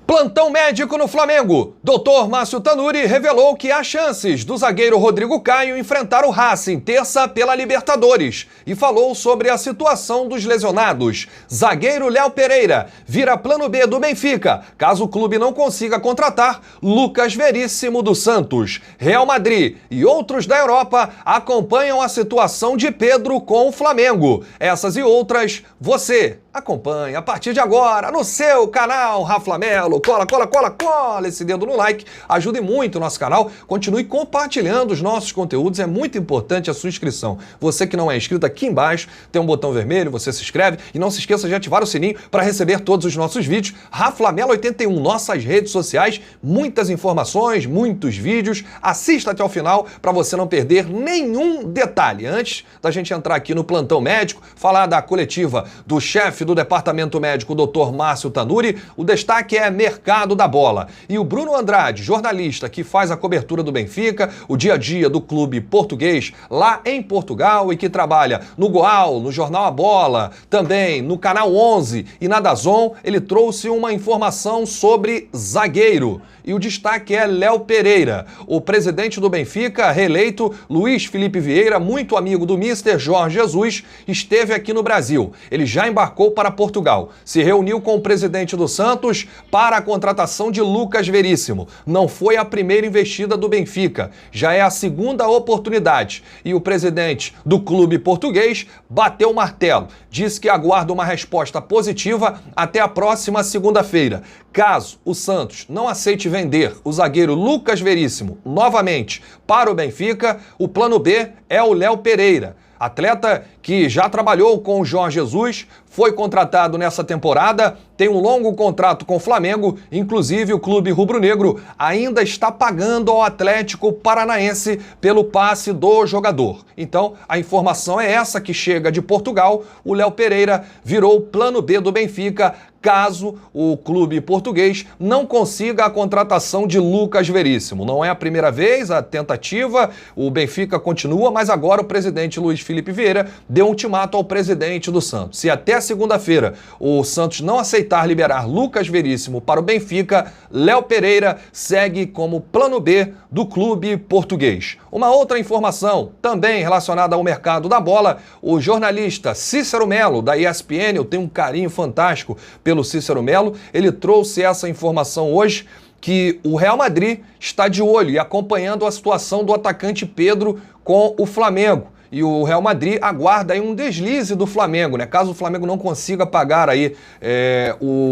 Plantão médico no Flamengo. Dr. Márcio Tanuri revelou que há chances do zagueiro Rodrigo Caio enfrentar o Racing terça pela Libertadores e falou sobre a situação dos lesionados. Zagueiro Léo Pereira vira plano B do Benfica, caso o clube não consiga contratar Lucas Veríssimo do Santos. Real Madrid e outros da Europa acompanham a situação de Pedro com o Flamengo. Essas e outras, você acompanhe a partir de agora no seu canal Raflamelo. Cola esse dedo no like, ajude muito o nosso canal, continue compartilhando os nossos conteúdos, é muito importante a sua inscrição. Você que não é inscrito, aqui embaixo tem um botão vermelho, você se inscreve e não se esqueça de ativar o sininho para receber todos os nossos vídeos. Raflamelo 81, nossas redes sociais, muitas informações, muitos vídeos, assista até o final para você não perder nenhum detalhe. Antes da gente entrar aqui no plantão médico, falar da coletiva do chefe do departamento médico, Dr. Márcio Tanuri, o destaque é mercado da bola. E o Bruno Andrade, jornalista que faz a cobertura do Benfica, o dia a dia do clube português lá em Portugal e que trabalha no Goal, no Jornal A Bola, também no Canal 11 e na DAZN, ele trouxe uma informação sobre zagueiro. E o destaque é Léo Pereira. O presidente do Benfica, reeleito, Luiz Felipe Vieira, muito amigo do Mister Jorge Jesus, esteve aqui no Brasil. Ele já embarcou para Portugal. Se reuniu com o presidente do Santos para a contratação de Lucas Veríssimo. Não foi a primeira investida do Benfica, já é a segunda oportunidade. E o presidente do clube português bateu o martelo. Disse que aguarda uma resposta positiva até a próxima segunda-feira. Caso o Santos não aceite vender o zagueiro Lucas Veríssimo novamente para o Benfica, o plano B é o Léo Pereira. Atleta que já trabalhou com o Jorge Jesus, foi contratado nessa temporada, tem um longo contrato com o Flamengo, inclusive o clube rubro-negro ainda está pagando ao Atlético Paranaense pelo passe do jogador. Então, a informação é essa que chega de Portugal, o Léo Pereira virou o plano B do Benfica, caso o clube português não consiga a contratação de Lucas Veríssimo. Não é a primeira vez a tentativa, o Benfica continua, mas agora o presidente Luiz Felipe Vieira deu um ultimato ao presidente do Santos. Se até segunda-feira o Santos não aceitar liberar Lucas Veríssimo para o Benfica, Léo Pereira segue como plano B do clube português. Uma outra informação, também relacionada ao mercado da bola, o jornalista Cícero Melo, da ESPN, eu tenho um carinho fantástico pelo Cícero Melo, ele trouxe essa informação hoje, que o Real Madrid está de olho e acompanhando a situação do atacante Pedro com o Flamengo. E o Real Madrid aguarda aí um deslize do Flamengo, né? Caso o Flamengo não consiga pagar aí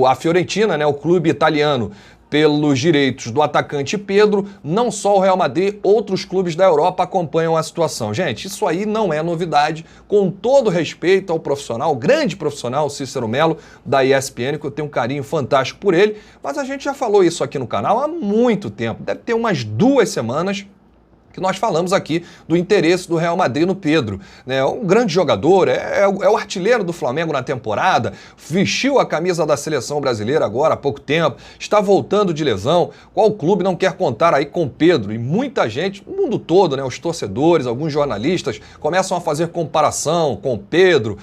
a Fiorentina, né? O clube italiano, pelos direitos do atacante Pedro, não só o Real Madrid, outros clubes da Europa acompanham a situação. Gente, isso aí não é novidade, com todo respeito ao profissional, o grande profissional Cícero Melo, da ESPN, que eu tenho um carinho fantástico por ele, mas a gente já falou isso aqui no canal há muito tempo, deve ter umas 2 semanas, que nós falamos aqui do interesse do Real Madrid no Pedro. Né? Um grande jogador, é o artilheiro do Flamengo na temporada, vestiu a camisa da seleção brasileira agora há pouco tempo, está voltando de lesão. Qual clube não quer contar aí com Pedro? E muita gente, o mundo todo, né? Os torcedores, alguns jornalistas, começam a fazer comparação com o Pedro,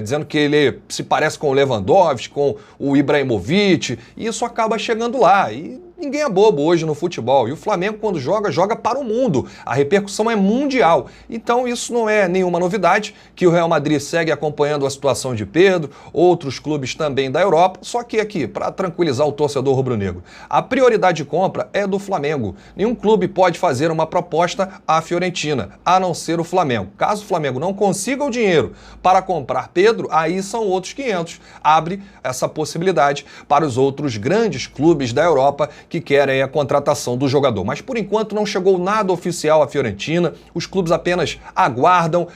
dizendo que ele se parece com o Lewandowski, com o Ibrahimovic, e isso acaba chegando lá. E ninguém é bobo hoje no futebol. E o Flamengo, quando joga, joga para o mundo. A repercussão é mundial. Então isso não é nenhuma novidade, que o Real Madrid segue acompanhando a situação de Pedro, outros clubes também da Europa. Só que aqui, para tranquilizar o torcedor rubro-negro, a prioridade de compra é do Flamengo. Nenhum clube pode fazer uma proposta à Fiorentina, a não ser o Flamengo. Caso o Flamengo não consiga o dinheiro para comprar Pedro, aí são outros 500. Abre essa possibilidade para os outros grandes clubes da Europa que querem a contratação do jogador. Mas por enquanto não chegou nada oficial à Fiorentina, os clubes apenas aguardam,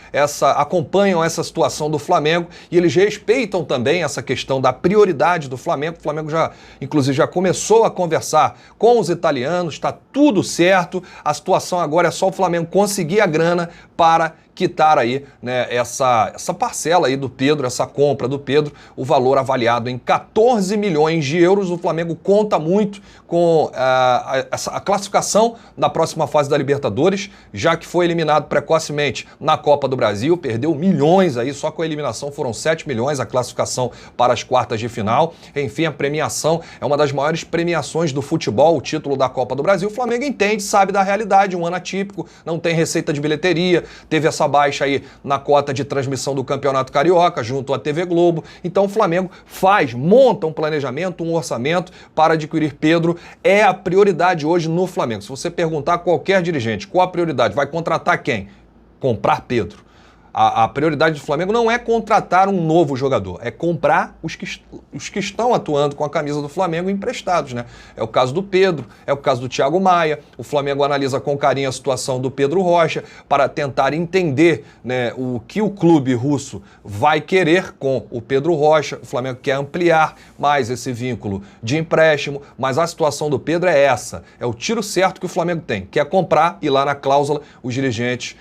acompanham essa situação do Flamengo e eles respeitam também essa questão da prioridade do Flamengo. O Flamengo inclusive já começou a conversar com os italianos, está tudo certo, a situação agora é só o Flamengo conseguir a grana para quitar aí, né, essa parcela aí do Pedro, essa compra do Pedro, o valor avaliado em 14 milhões de euros. O Flamengo conta muito com a classificação na próxima fase da Libertadores, já que foi eliminado precocemente na Copa do Brasil, perdeu milhões aí, só com a eliminação foram 7 milhões a classificação para as quartas de final. Enfim, a premiação é uma das maiores premiações do futebol, o título da Copa do Brasil. O Flamengo entende, sabe da realidade, um ano atípico, não tem receita de bilheteria, teve essa baixa aí na cota de transmissão do Campeonato Carioca junto à TV Globo. Então o Flamengo monta um planejamento, um orçamento para adquirir Pedro. É a prioridade hoje no Flamengo. Se você perguntar a qualquer dirigente qual a prioridade, vai contratar quem? Comprar Pedro. A prioridade do Flamengo não é contratar um novo jogador, é comprar os que estão atuando com a camisa do Flamengo emprestados, né? É o caso do Pedro, é o caso do Thiago Maia. O Flamengo analisa com carinho a situação do Pedro Rocha para tentar entender, né, o que o clube russo vai querer com o Pedro Rocha. O Flamengo quer ampliar mais esse vínculo de empréstimo, mas a situação do Pedro é essa, é o tiro certo que o Flamengo tem, quer comprar, e lá na cláusula os dirigentes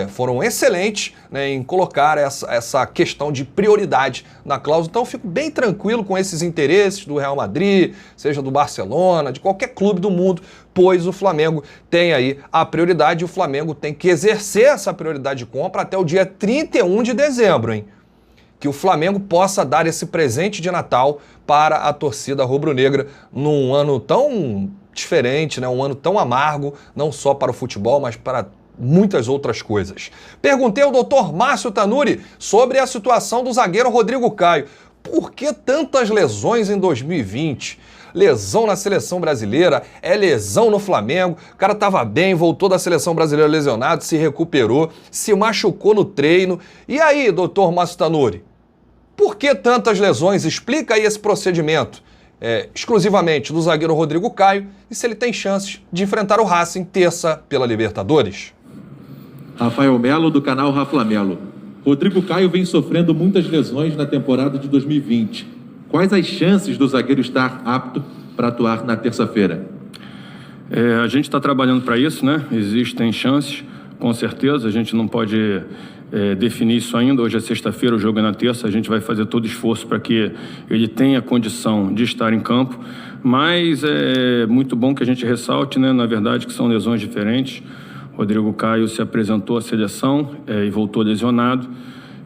foram excelentes, né, em colocar essa questão de prioridade na cláusula. Então eu fico bem tranquilo com esses interesses do Real Madrid, seja do Barcelona, de qualquer clube do mundo, pois o Flamengo tem aí a prioridade e o Flamengo tem que exercer essa prioridade de compra até o dia 31 de dezembro, hein? Que o Flamengo possa dar esse presente de Natal para a torcida rubro-negra num ano tão diferente, né? Um ano tão amargo, não só para o futebol, mas para muitas outras coisas. Perguntei ao Dr. Márcio Tanuri sobre a situação do zagueiro Rodrigo Caio. Por que tantas lesões em 2020? Lesão na seleção brasileira, é lesão no Flamengo, o cara estava bem, voltou da seleção brasileira lesionado, se recuperou, se machucou no treino. E aí, Dr. Márcio Tanuri? Por que tantas lesões? Explica aí esse procedimento. Exclusivamente do zagueiro Rodrigo Caio e se ele tem chances de enfrentar o Racing terça pela Libertadores. Rafael Melo, do canal Rafa Melo. Rodrigo Caio vem sofrendo muitas lesões na temporada de 2020. Quais as chances do zagueiro estar apto para atuar na terça-feira? A gente está trabalhando para isso, né? Existem chances, com certeza. A gente não pode definir isso ainda. Hoje é sexta-feira, o jogo é na terça. A gente vai fazer todo o esforço para que ele tenha condição de estar em campo. Mas é muito bom que a gente ressalte, né? Na verdade, que são lesões diferentes. Rodrigo Caio se apresentou à seleção e voltou lesionado.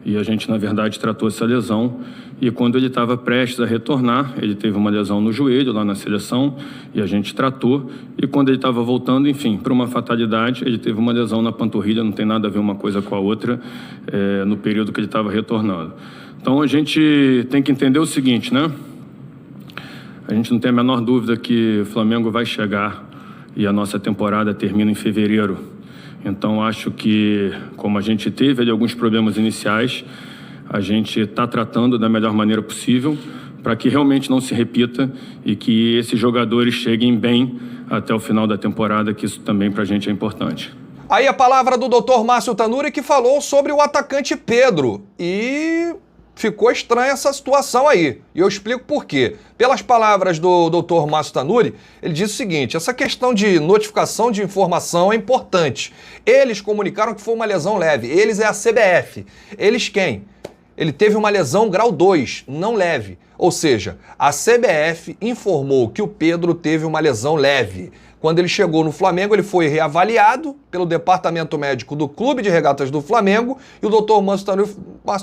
E a gente, na verdade, tratou essa lesão. E quando ele estava prestes a retornar, ele teve uma lesão no joelho lá na seleção e a gente tratou. E quando ele estava voltando, enfim, para uma fatalidade, ele teve uma lesão na panturrilha, não tem nada a ver uma coisa com a outra, no período que ele estava retornando. Então a gente tem que entender o seguinte, né? A gente não tem a menor dúvida que o Flamengo vai chegar e a nossa temporada termina em fevereiro. Então acho que, como a gente teve ali alguns problemas iniciais, a gente está tratando da melhor maneira possível para que realmente não se repita e que esses jogadores cheguem bem até o final da temporada, que isso também para a gente é importante. Aí a palavra do Dr. Márcio Tanuri, que falou sobre o atacante Pedro. E ficou estranha essa situação aí. E eu explico por quê. Pelas palavras do Dr. Márcio Tanuri, ele disse o seguinte: essa questão de notificação de informação é importante. Eles comunicaram que foi uma lesão leve. Eles é a CBF. Eles quem? Ele teve uma lesão grau 2, não leve. Ou seja, a CBF informou que o Pedro teve uma lesão leve. Quando ele chegou no Flamengo, ele foi reavaliado pelo departamento médico do Clube de Regatas do Flamengo e o Dr. Márcio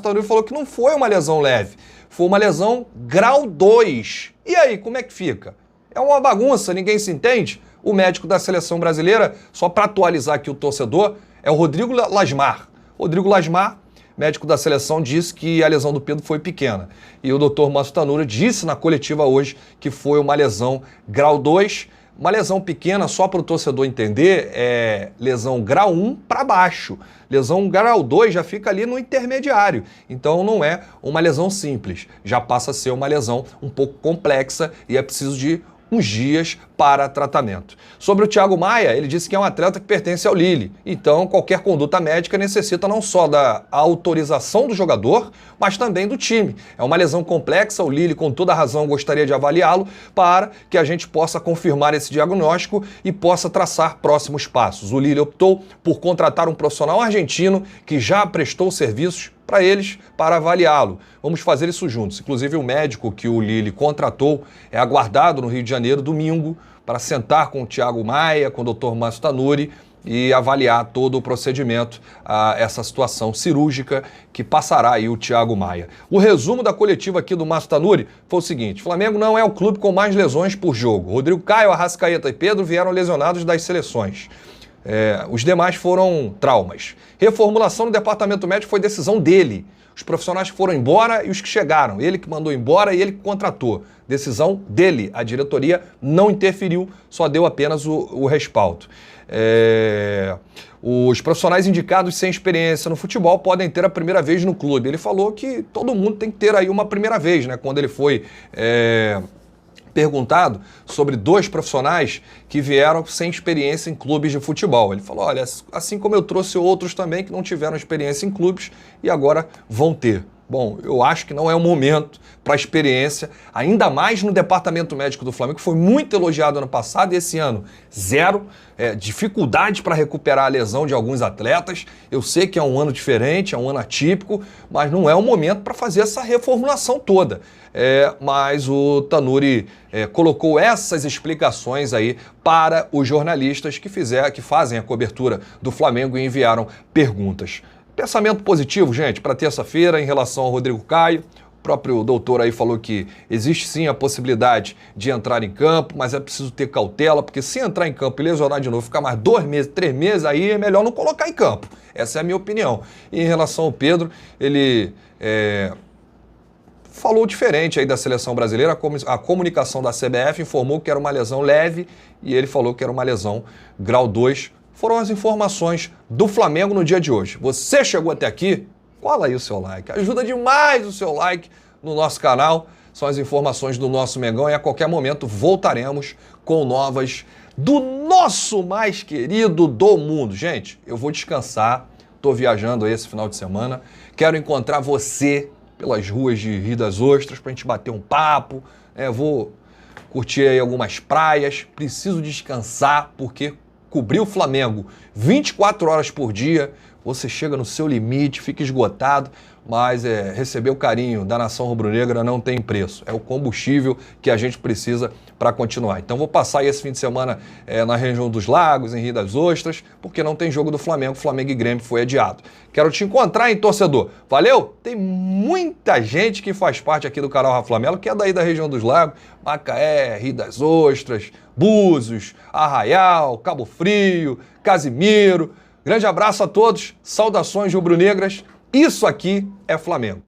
Tanuri falou que não foi uma lesão leve, foi uma lesão grau 2. E aí, como é que fica? É uma bagunça, ninguém se entende. O médico da seleção brasileira, só para atualizar aqui o torcedor, é o Rodrigo Lasmar. Rodrigo Lasmar, médico da seleção, disse que a lesão do Pedro foi pequena. E o Dr. Márcio Tanuri disse na coletiva hoje que foi uma lesão grau 2. Uma lesão pequena, só para o torcedor entender, é lesão grau 1 para baixo. Lesão grau 2 já fica ali no intermediário. Então não é uma lesão simples. Já passa a ser uma lesão um pouco complexa e é preciso de uns dias para tratamento. Sobre o Thiago Maia, ele disse que é um atleta que pertence ao Lille, então qualquer conduta médica necessita não só da autorização do jogador, mas também do time. É uma lesão complexa, o Lille com toda razão gostaria de avaliá-lo para que a gente possa confirmar esse diagnóstico e possa traçar próximos passos. O Lille optou por contratar um profissional argentino que já prestou serviços para eles, para avaliá-lo. Vamos fazer isso juntos. Inclusive o médico que o Lille contratou é aguardado no Rio de Janeiro domingo para sentar com o Thiago Maia, com o Dr. Márcio Tanuri e avaliar todo o procedimento, essa situação cirúrgica que passará aí o Thiago Maia. O resumo da coletiva aqui do Márcio Tanuri foi o seguinte: Flamengo não é o clube com mais lesões por jogo. Rodrigo Caio, Arrascaeta e Pedro vieram lesionados das seleções. Os demais foram traumas. Reformulação no departamento médico foi decisão dele. Os profissionais que foram embora e os que chegaram. Ele que mandou embora e ele que contratou. Decisão dele. A diretoria não interferiu, só deu apenas o respaldo. Os profissionais indicados sem experiência no futebol podem ter a primeira vez no clube. Ele falou que todo mundo tem que ter aí uma primeira vez, né? Quando ele foi perguntado sobre 2 profissionais que vieram sem experiência em clubes de futebol. Ele falou, olha, assim como eu trouxe outros também que não tiveram experiência em clubes e agora vão ter. Bom, eu acho que não é o momento para a experiência, ainda mais no departamento médico do Flamengo, que foi muito elogiado ano passado e esse ano zero, dificuldade para recuperar a lesão de alguns atletas. Eu sei que é um ano diferente, é um ano atípico, mas não é o momento para fazer essa reformulação toda. Mas o Tanuri colocou essas explicações aí para os jornalistas que fazem a cobertura do Flamengo e enviaram perguntas. Pensamento positivo, gente, para terça-feira em relação ao Rodrigo Caio. O próprio doutor aí falou que existe sim a possibilidade de entrar em campo, mas é preciso ter cautela, porque se entrar em campo e lesionar de novo, ficar mais 2 meses, 3 meses, aí é melhor não colocar em campo. Essa é a minha opinião. E em relação ao Pedro, ele falou diferente aí da seleção brasileira. A comunicação da CBF informou que era uma lesão leve e ele falou que era uma lesão grau 2. Foram as informações do Flamengo no dia de hoje. Você chegou até aqui? Cola aí o seu like. Ajuda demais o seu like no nosso canal. São as informações do nosso Mengão e a qualquer momento voltaremos com novas do nosso mais querido do mundo. Gente, eu vou descansar. Estou viajando aí esse final de semana. Quero encontrar você pelas ruas de Rio das Ostras para a gente bater um papo. Vou curtir aí algumas praias. Preciso descansar porque cobrir o Flamengo 24 horas por dia, você chega no seu limite, fica esgotado, mas receber o carinho da nação rubro-negra não tem preço. É o combustível que a gente precisa para continuar. Então vou passar aí esse fim de semana na região dos Lagos, em Rio das Ostras, porque não tem jogo do Flamengo, Flamengo e Grêmio foi adiado. Quero te encontrar, hein, torcedor? Valeu? Tem muita gente que faz parte aqui do canal Rafa Melo, que é daí da região dos Lagos, Macaé, Rio das Ostras, Búzios, Arraial, Cabo Frio, Casimiro. Grande abraço a todos, saudações rubro-negras. Isso aqui é Flamengo.